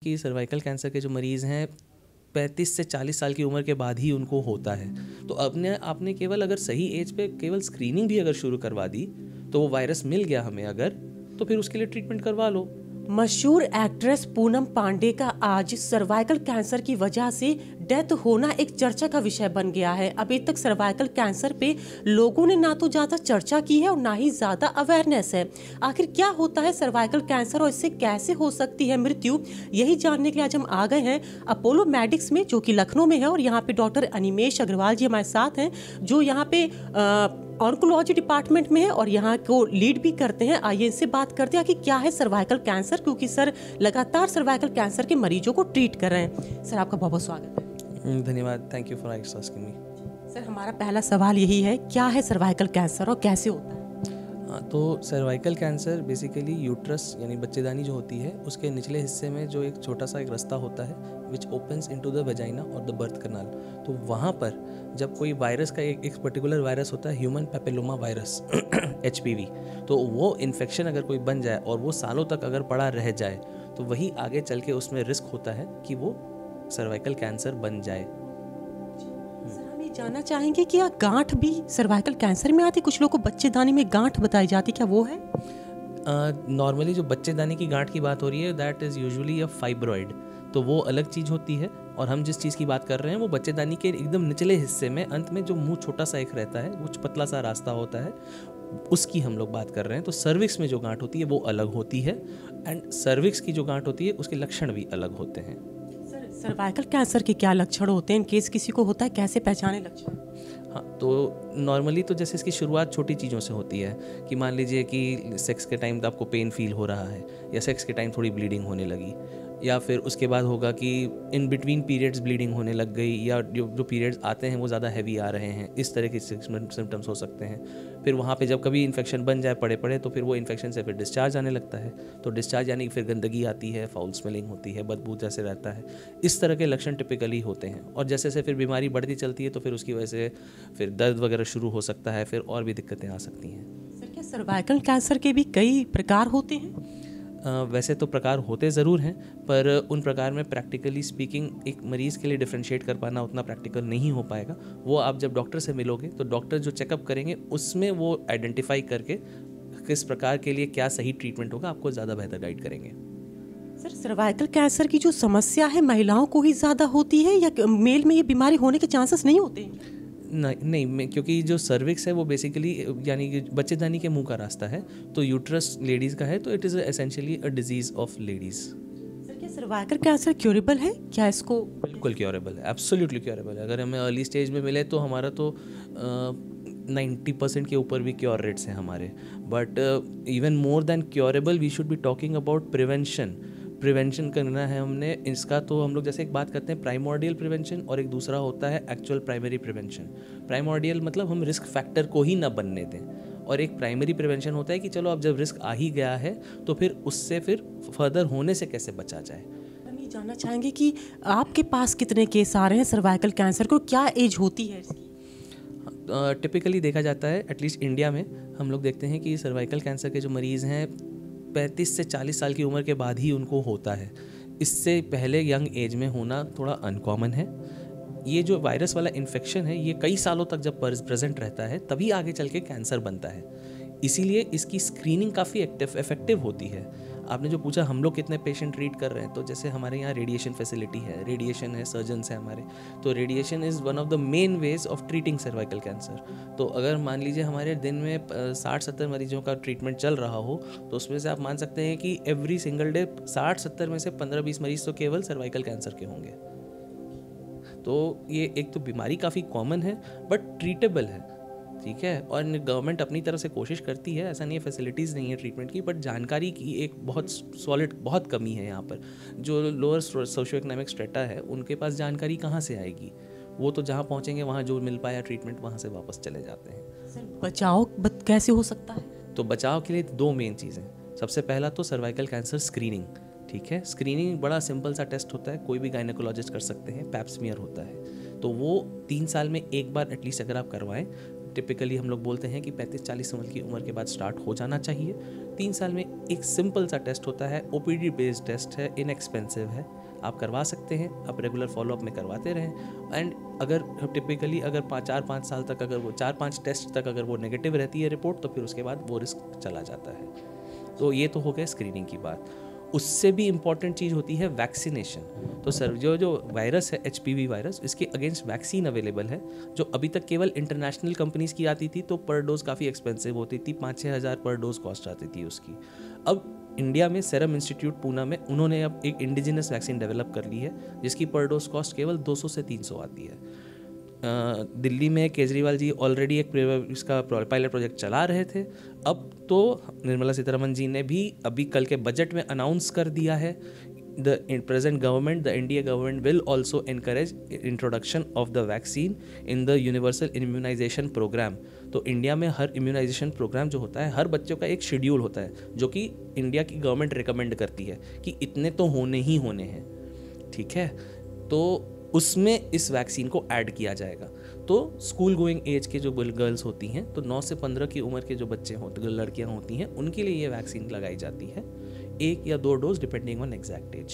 कि cervical cancer के जो मरीज़ हैं 35 से 40 साल की उम्र के बाद ही उनको होता है। तो आपने केवल अगर सही एज पे केवल स्क्रीनिंग भी अगर शुरू करवा दी तो वो वायरस मिल गया हमें अगर, तो फिर उसके लिए ट्रीटमेंट करवा लो। मशहूर एक्ट्रेस पूनम पांडे का आज सर्वाइकल कैंसर की वजह से डेथ होना एक चर्चा का विषय बन गया है। अभी तक सर्वाइकल कैंसर पे लोगों ने ना तो ज़्यादा चर्चा की है और ना ही ज़्यादा अवेयरनेस है। आखिर क्या होता है सर्वाइकल कैंसर और इससे कैसे हो सकती है मृत्यु, यही जानने के लिए आज हम आ गए हैं अपोलो मेडिक्स में, जो कि लखनऊ में है। और यहाँ पे डॉक्टर अनिमेश अग्रवाल जी हमारे साथ हैं, जो यहाँ पे ऑन्कोलॉजी डिपार्टमेंट में है और यहाँ को लीड भी करते हैं। आइए इनसे बात करते हैं कि क्या है सर्वाइकल कैंसर, क्योंकि सर लगातार सर्वाइकल कैंसर के मरीजों को ट्रीट कर रहे हैं। सर आपका बहुत बहुत स्वागत है। धन्यवाद, thank you for asking me. Sir हमारा पहला सवाल यही है, क्या है सर्वाइकल कैंसर और कैसे होता है? तो सर्वाइकल कैंसर बेसिकली यूट्रस यानी बच्चेदानी जो होती है उसके निचले हिस्से में जो एक छोटा सा एक रास्ता होता है विच ओपन्स इनटू द वेजाइना और द बर्थ कनाल। तो वहाँ पर जब कोई वायरस का एक पर्टिकुलर वायरस होता है ह्यूमन पैपिलोमा वायरस HPV, तो वो इन्फेक्शन अगर कोई बन जाए और वो सालों तक अगर पड़ा रह जाए तो वही आगे चल के उसमें रिस्क होता है कि वो सर्वाइकल कैंसर बन जाए। जानना चाहेंगे कि क्या गांठ भी सर्वाइकल कैंसर में आती? कुछ लोगों को बच्चेदानी में गांठ बताई जाती, क्या वो है? नॉर्मली जो बच्चेदानी की गांठ की बात हो रही है that is usually a fibroid, तो वो अलग चीज़ होती है। और हम जिस चीज़ की बात कर रहे हैं वो बच्चेदानी के एकदम निचले हिस्से में अंत में जो मुंह छोटा सा एक रहता है, वो पतला सा रास्ता होता है, उसकी हम लोग बात कर रहे हैं। तो सर्विक्स में जो गांठ होती है वो अलग होती है, एंड सर्विक्स की जो गांठ होती है उसके लक्षण भी अलग होते हैं। सर्वाइकल कैंसर के क्या लक्षण होते हैं? इन केस किसी को होता है, कैसे पहचाने लक्षण? हाँ, तो नॉर्मली तो जैसे इसकी शुरुआत छोटी चीज़ों से होती है कि मान लीजिए कि सेक्स के टाइम आपको पेन फील हो रहा है, या सेक्स के टाइम थोड़ी ब्लीडिंग होने लगी, या फिर उसके बाद होगा कि इन बिटवीन पीरियड्स ब्लीडिंग होने लग गई, या जो पीरियड्स आते हैं वो ज़्यादा हैवी आ रहे हैं, इस तरह के सिम्टम्स हो सकते हैं। फिर वहाँ पे जब कभी इन्फेक्शन बन जाए पड़े पड़े तो फिर वो इन्फेक्शन से फिर डिस्चार्ज आने लगता है, तो डिस्चार्ज यानी फिर गंदगी आती है, फाउल स्मेलिंग होती है, बदबू जैसे रहता है, इस तरह के लक्षण टिपिकली होते हैं। और जैसे जैसे फिर बीमारी बढ़ती चलती है तो फिर उसकी वजह से फिर दर्द वगैरह शुरू हो सकता है, फिर और भी दिक्कतें आ सकती हैं। सर क्या सर्वाइकल कैंसर के भी कई प्रकार होते हैं? वैसे तो प्रकार होते ज़रूर हैं, पर उन प्रकार में प्रैक्टिकली स्पीकिंग एक मरीज़ के लिए डिफ्रेंशिएट कर पाना उतना प्रैक्टिकल नहीं हो पाएगा। वो आप जब डॉक्टर से मिलोगे तो डॉक्टर जो चेकअप करेंगे उसमें वो आइडेंटिफाई करके किस प्रकार के लिए क्या सही ट्रीटमेंट होगा आपको ज़्यादा बेहतर गाइड करेंगे। सर सर्वाइकल कैंसर की जो समस्या है महिलाओं को ही ज़्यादा होती है या मेल में ये बीमारी होने के चांसेस नहीं होते? नहीं, क्योंकि जो सर्विक्स है वो बेसिकली यानी कि बच्चेदानी के मुंह का रास्ता है, तो यूट्रस लेडीज़ का है, तो it is essentially a disease of ladies. Sir क्या सर्वाइकल कैंसर क्योरेबल है? क्या इसको? बिल्कुल क्योरेबल है, एब्सोल्युटली क्योरेबल है। अगर हमें अर्ली स्टेज में मिले तो हमारा तो 90% के ऊपर भी क्योर रेट्स हैं हमारे। But even more than curable we should be talking about prevention करना है हमने इसका। तो हम लोग जैसे एक बात करते हैं प्राइमोर्डियल प्रिवेंशन, और एक दूसरा होता है एक्चुअल प्राइमरी प्रिवेंशन। प्राइमोर्डियल मतलब हम रिस्क फैक्टर को ही ना बनने दें, और एक प्राइमरी प्रिवेंशन होता है कि चलो अब जब रिस्क आ ही गया है तो फिर उससे फिर फर्दर होने से कैसे बचा जाए। हम ये जानना चाहेंगे कि आपके पास कितने केस आ रहे हैं सर्वाइकल कैंसर को, क्या एज होती है इसकी? टिपिकली देखा जाता है एटलीस्ट इंडिया में हम लोग देखते हैं कि सर्वाइकल कैंसर के जो मरीज़ हैं 35 से 40 साल की उम्र के बाद ही उनको होता है। इससे पहले यंग एज में होना थोड़ा अनकॉमन है। ये जो वायरस वाला इन्फेक्शन है ये कई सालों तक जब प्रेजेंट रहता है तभी आगे चल के कैंसर बनता है, इसीलिए इसकी स्क्रीनिंग काफ़ी इफ़ेक्टिव होती है। आपने जो पूछा हम लोग कितने पेशेंट ट्रीट कर रहे हैं, तो जैसे हमारे यहाँ रेडिएशन फैसिलिटी है, रेडिएशन है, सर्जन्स हैं हमारे, तो radiation is one of the main ways of treating cervical cancer. तो अगर मान लीजिए हमारे दिन में 60-70 मरीजों का ट्रीटमेंट चल रहा हो तो उसमें से आप मान सकते हैं कि एवरी सिंगल डे 60-70 में से 15-20 मरीज तो केवल सर्वाइकल कैंसर के होंगे। तो ये एक तो बीमारी काफ़ी कॉमन है बट ट्रीटेबल है, ठीक है। और गवर्नमेंट अपनी तरफ से कोशिश करती है, ऐसा नहीं है फैसिलिटीज़ नहीं है ट्रीटमेंट की, बट जानकारी की एक बहुत कमी है यहाँ पर। जो लोअर सोशो इकोनॉमिक स्ट्रेटा है उनके पास जानकारी कहाँ से आएगी, वो तो जहाँ पहुँचेंगे वहाँ जो मिल पाया ट्रीटमेंट वहाँ से वापस चले जाते हैं। सर बचाव कैसे हो सकता है? तो बचाव के लिए 2 मेन चीज़ें। सबसे पहला तो सर्वाइकल कैंसर स्क्रीनिंग, ठीक है। स्क्रीनिंग बड़ा सिंपल सा टेस्ट होता है, कोई भी गायनेकोलॉजिस्ट कर सकते हैं, पैप स्मीयर होता है, तो वो 3 साल में एक बार एटलीस्ट अगर आप करवाएं टिपिकली हम लोग बोलते हैं कि 35-40 साल की उम्र के बाद स्टार्ट हो जाना चाहिए। 3 साल में एक सिंपल सा टेस्ट होता है, OPD बेस्ड टेस्ट है, इनएक्सपेंसिव है, आप करवा सकते हैं, आप रेगुलर फॉलोअप में करवाते रहें। एंड अगर टिपिकली अगर 4-5 साल तक अगर वो 4-5 टेस्ट तक अगर वो नेगेटिव रहती है रिपोर्ट, तो फिर उसके बाद वो रिस्क चला जाता है। तो ये तो हो गया स्क्रीनिंग की बात। उससे भी इम्पॉर्टेंट चीज़ होती है वैक्सीनेशन। तो सर जो वायरस है HPV वायरस, इसके अगेंस्ट वैक्सीन अवेलेबल है, जो अभी तक केवल इंटरनेशनल कंपनीज़ की आती थी, तो पर डोज काफ़ी एक्सपेंसिव होती थी, 5-6 हज़ार पर डोज कॉस्ट आती थी उसकी। अब इंडिया में सेरम इंस्टीट्यूट पूना में उन्होंने अब एक इंडिजिनस वैक्सीन डेवलप कर ली है, जिसकी पर डोज कॉस्ट केवल 200 से 300 आती है। दिल्ली में केजरीवाल जी ऑलरेडी एक इसका पायलट प्रोजेक्ट चला रहे थे। अब तो निर्मला सीतारमन जी ने भी अभी कल के बजट में अनाउंस कर दिया है, the present government, the India government will also encourage introduction of the vaccine in the universal immunisation programme. तो इंडिया में हर इम्यूनाइजेशन प्रोग्राम जो होता है, हर बच्चों का एक शेड्यूल होता है, जो कि इंडिया की गवर्नमेंट रिकमेंड करती है कि इतने तो होने ही होने हैं, ठीक है। तो उसमें इस वैक्सीन को ऐड किया जाएगा। तो स्कूल गोइंग एज के जो गर्ल्स होती हैं, तो 9 से 15 की उम्र के जो बच्चे होते, लड़कियां होती हैं, उनके लिए ये वैक्सीन लगाई जाती है, 1 या 2 dose depending on exact as.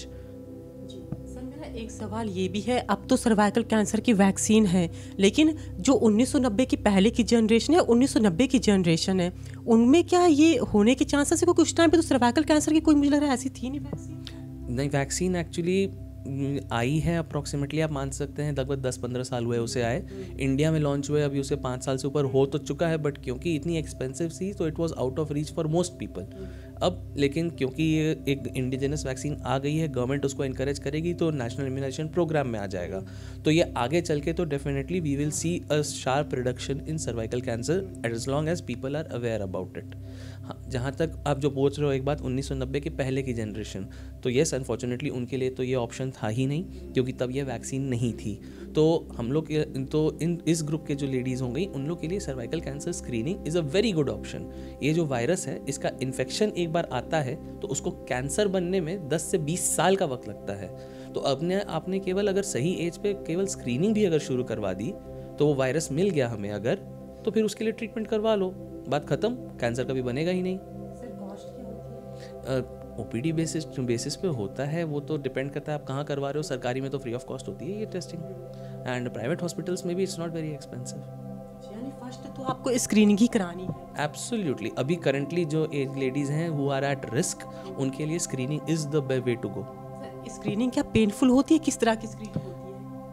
Sir मेरा एक सवाल ये भी है, अब तो सर्वाइकल कैंसर की वैक्सीन है, लेकिन जो 1990 की पहले की जनरेशन है, 1990 की जनरेशन है, उनमें क्या ये होने के चांसेस है? क्योंकि उस टाइम पे तो सर्वाइकल कैंसर की कोई मुझे लग रहा है ऐसी थी नहीं वैक्सीन। नहीं, वैक्सीन एक्चुअली आई है अप्रॉक्सीमेटली, आप मान सकते हैं लगभग 10-15 साल हुए उसे आए। इंडिया में लॉन्च हुए अभी उसे 5 साल से ऊपर हो तो चुका है, बट क्योंकि इतनी एक्सपेंसिव थी तो it was out of reach for most people. अब लेकिन क्योंकि ये एक इंडिजिनस वैक्सीन आ गई है, गवर्नमेंट उसको इनकरेज करेगी, तो नेशनल इम्यूनाइजेशन प्रोग्राम में आ जाएगा। तो ये आगे चल के तो definitely we will see a sharp reduction in cervical cancer as long as people are aware about it. हाँ, जहाँ तक आप जो पूछ रहे हो एक बात 1990 के पहले की जनरेशन, तो येस अनफॉर्चुनेटली उनके लिए तो ये ऑप्शन था ही नहीं, क्योंकि तब ये वैक्सीन नहीं थी। तो हम लोग तो इस ग्रुप के जो लेडीज़ होंगी, उन लोग के लिए cervical cancer screening is a very good option. ये जो वायरस है, इसका इन्फेक्शन एक बार आता है तो उसको कैंसर बनने में 10 से 20 साल का वक्त लगता है। तो आपने केवल अगर सही एज पे केवल स्क्रीनिंग भी अगर शुरू करवा दी, तो वो वायरस मिल गया हमें अगर, तो फिर उसके लिए ट्रीटमेंट करवा लो, बात खत्म, कैंसर कभी बनेगा ही नहीं। सर कॉस्ट क्या होती है? OPD बेसिस पे होता है, वो तो डिपेंड करता है आप कहाँ करवा रहे हो। सरकारी में तो फ्री ऑफ कॉस्ट होती है ये टेस्टिंग, एंड प्राइवेट हॉस्पिटल्स में भी इट्स नॉट वेरी एक्सपेंसिव। यानी फर्स्ट तो आपको स्क्रीनिंग ही करानी है। एब्सोल्युटली। अभी करंटली जो एज लेडीज़ हैं हु आर एट रिस्क, उनके लिए screening is the way to go. Screening क्या पेनफुल होती है? किस तरह की स्क्रीनिंग होती है?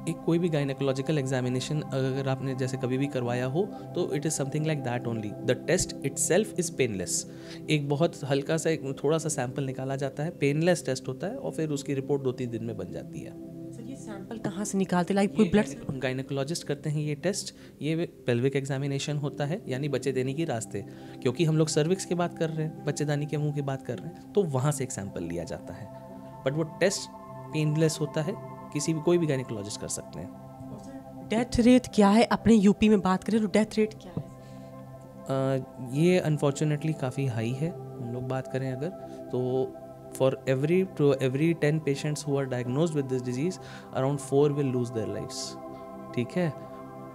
एक कोई भी गायनेकोलॉजिकल एग्जामिनेशन अगर आपने जैसे कभी भी करवाया हो, तो it is something like that only. The test itself is painless. एक बहुत हल्का सा थोड़ा सा सैंपल निकाला जाता है, पेनलेस टेस्ट होता है, और फिर उसकी रिपोर्ट 2-3 दिन में बन जाती है। सर ये सैंपल कहाँ से निकालते, लाइक कोई ब्लड? गायनेकोलॉजिस्ट करते हैं ये टेस्ट। ये पेल्विक एग्जामिनेशन होता है, यानी बच्चे देने की रास्ते, क्योंकि हम लोग सर्विक्स की बात कर रहे हैं, बच्चेदानी के मुंह की बात कर रहे हैं, तो वहाँ से एक सैंपल लिया जाता है। बट वो टेस्ट पेनलेस होता है, कोई भी गायनेकोलॉजिस्ट कर सकते हैं। डेथ रेट क्या है? अपने यूपी में बात करें तो डेथ रेट क्या है? ये अनफॉर्चुनेटली काफ़ी हाई है। हम लोग बात करें अगर, तो for every 10 patients who are diagnosed with this disease, around 4 will lose their lives, ठीक है।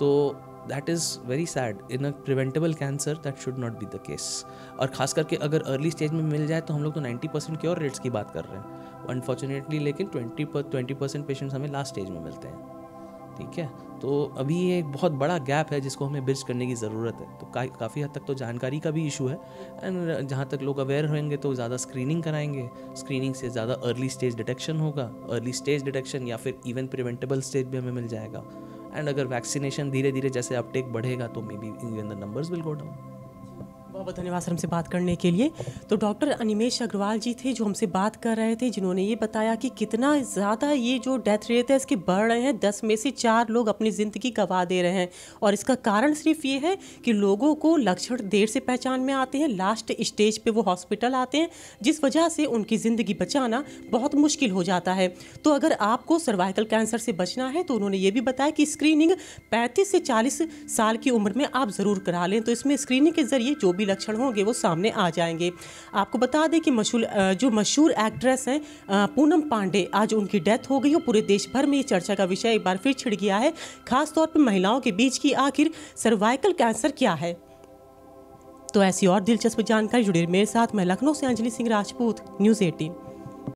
तो that is very sad. In a preventable cancer that should not be the case. और ख़ास करके अगर अर्ली स्टेज में मिल जाए, तो हम लोग तो 90% क्योर रेट्स की बात कर रहे हैं अनफॉर्चुनेटली, लेकिन 20% पेशेंट्स हमें लास्ट स्टेज में मिलते हैं, ठीक है। तो अभी ये एक बहुत बड़ा गैप है जिसको हमें ब्रिज करने की ज़रूरत है। तो काफ़ी हद तक तो जानकारी का भी इशू है, एंड जहाँ तक लोग अवेयर होंगे तो ज़्यादा स्क्रीनिंग कराएंगे, स्क्रीनिंग से ज़्यादा अर्ली स्टेज डिटेक्शन होगा, अर्ली स्टेज डिटेक्शन या फिर इवन प्रिवेंटेबल स्टेज भी हमें मिल जाएगा। एंड अगर वैक्सीनेशन धीरे धीरे जैसे अपटेक बढ़ेगा, तो may be even the numbers will go down. बहुत बहुत धन्यवाद सर हमसे बात करने के लिए। तो डॉक्टर अनिमेश अग्रवाल जी थे जो हमसे बात कर रहे थे, जिन्होंने ये बताया कि कितना ज़्यादा ये जो डेथ रेट है इसके बढ़ रहे हैं। 10 में से 4 लोग अपनी ज़िंदगी गंवा दे रहे हैं, और इसका कारण सिर्फ ये है कि लोगों को लक्षण देर से पहचान में आते हैं, लास्ट स्टेज पे वो हॉस्पिटल आते हैं, जिस वजह से उनकी ज़िंदगी बचाना बहुत मुश्किल हो जाता है। तो अगर आपको सर्वाइकल कैंसर से बचना है, तो उन्होंने ये भी बताया कि स्क्रीनिंग 35 से 40 साल की उम्र में आप ज़रूर करा लें। तो इसमें स्क्रीनिंग के ज़रिए जो भी लक्षण होंगे वो सामने आ जाएंगे। आपको बता दें कि जो मशहूर एक्ट्रेस हैं पूनम पांडे, आज उनकी डेथ हो गई और पूरे देश भर में ये चर्चा का विषय एक बार फिर छिड़ गया है, खासतौर पर महिलाओं के बीच की आखिर सर्वाइकल कैंसर क्या है। तो ऐसी और दिलचस्प जानकारी जुड़े मेरे साथ। मैं लखनऊ से अंजलि सिंह राजपूत, न्यूज़ 18।